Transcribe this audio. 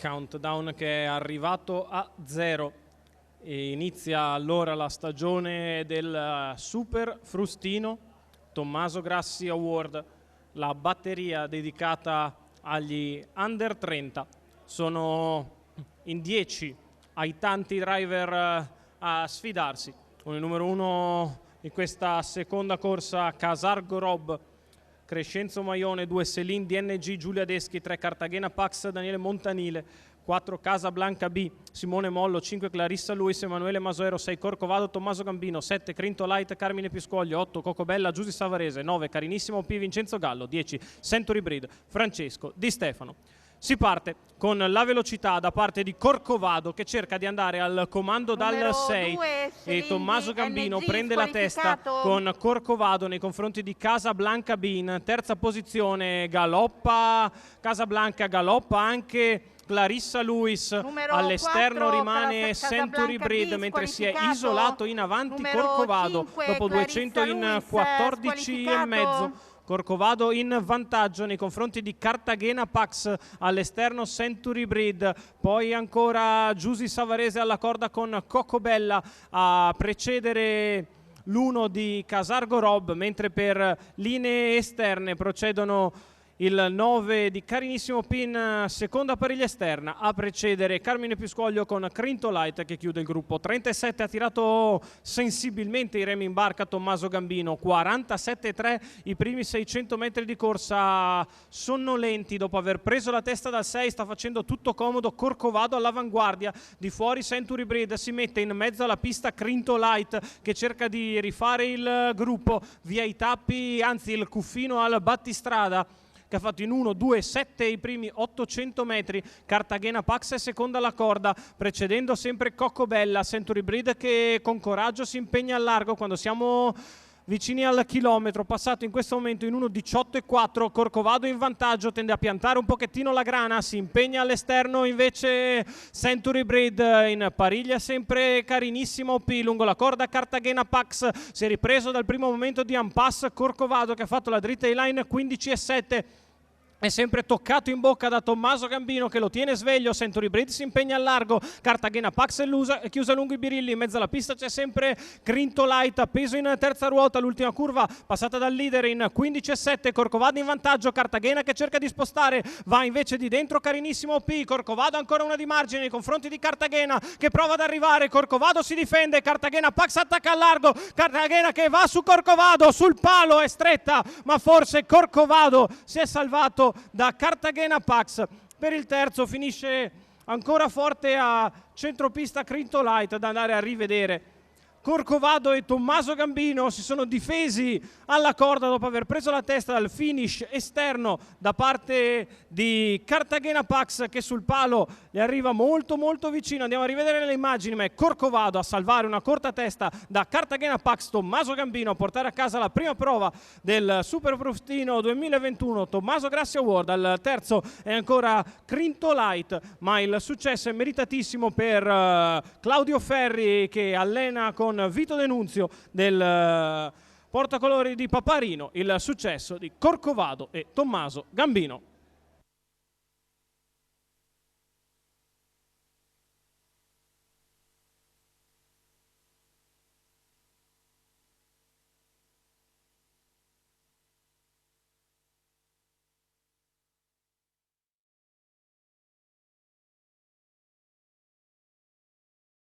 countdown che è arrivato a 0 e inizia allora la stagione del Super Frustino Tommaso Grassi Award, la batteria dedicata agli under 30. Sono in 10 ai tanti driver a sfidarsi. Con il numero 1 in questa seconda corsa Casargo Rob, Crescenzo Maione, 2 Selin DNG Giulia Deschi, 3 Cartagena Pax Daniele Montanile, 4 Casablanca B Simone Mollo, 5 Clarissa Luis Emanuele Masoero, 6 Corcovado Tommaso Gambino, 7 Crinto Light Carmine Piscoglio, 8 Cocobella Giusy Savarese, 9 Carinissimo P Vincenzo Gallo, 10 Century Breed Francesco Di Stefano. Si parte con la velocità da parte di Corcovado che cerca di andare al comando dal 6 e Tommaso Gambino prende la testa con Corcovado nei confronti di Casablanca B. In terza posizione galoppa Casablanca, galoppa anche Clarissa Luis, all'esterno rimane Century Breed mentre si è isolato in avanti Corcovado dopo 200 in 14 e mezzo. Corcovado in vantaggio nei confronti di Cartagena Pax, all'esterno Century Breed, poi ancora Giusy Savarese alla corda con Cocobella a precedere l'1 di Casargo Rob, mentre per linee esterne procedono il 9 di Carinissimo Pin, seconda pariglia esterna, a precedere Carmine Piscoglio con Crinto Light che chiude il gruppo. 37 ha tirato sensibilmente i remi in barca Tommaso Gambino, 47,3 i primi 600 metri di corsa sonnolenti dopo aver preso la testa dal 6, sta facendo tutto comodo Corcovado all'avanguardia, di fuori Century Breed, si mette in mezzo alla pista Crinto Light che cerca di rifare il gruppo via i tappi, anzi il cuffino al battistrada, che ha fatto in 1, 2, 7 i primi 800 metri. Cartagena Pax è seconda alla corda, precedendo sempre Cocobella. Century Breed che con coraggio si impegna al largo quando siamo vicini al chilometro, passato in questo momento in 1:18,4. Corcovado in vantaggio, tende a piantare un pochettino la grana, si impegna all'esterno invece Century Breed, in pariglia sempre Carinissimo P lungo la corda Cartagena Pax, si è ripreso dal primo momento di impasse Corcovado che ha fatto la dritta in line 15,7. È sempre toccato in bocca da Tommaso Gambino che lo tiene sveglio. Century Breed si impegna al largo, Cartagena Pax è chiusa lungo i birilli, in mezzo alla pista c'è sempre Crinto Light appeso in terza ruota, l'ultima curva passata dal leader in 15,7. Corcovado in vantaggio, Cartagena che cerca di spostare, va invece di dentro Carinissimo P. Corcovado ancora una di margine nei confronti di Cartagena che prova ad arrivare, Corcovado si difende, Cartagena Pax attacca al largo, Cartagena che va su Corcovado, sul palo è stretta ma forse Corcovado si è salvato da Cartagena Pax. Per il terzo finisce ancora forte a centropista Crinto Light, da andare a rivedere. Corcovado e Tommaso Gambino si sono difesi alla corda dopo aver preso la testa dal finish esterno da parte di Cartagena Pax che sul palo le arriva molto molto vicino. Andiamo a rivedere le immagini, ma è Corcovado a salvare una corta testa da Cartagena Pax. Tommaso Gambino a portare a casa la prima prova del Super Frustino 2021 Tommaso Grassi Award. Al terzo è ancora Crinto Light, ma il successo è meritatissimo per Claudio Ferri che allena con Vito Denunzio del portacolori di Paparino il successo di Corcovado e Tommaso Gambino.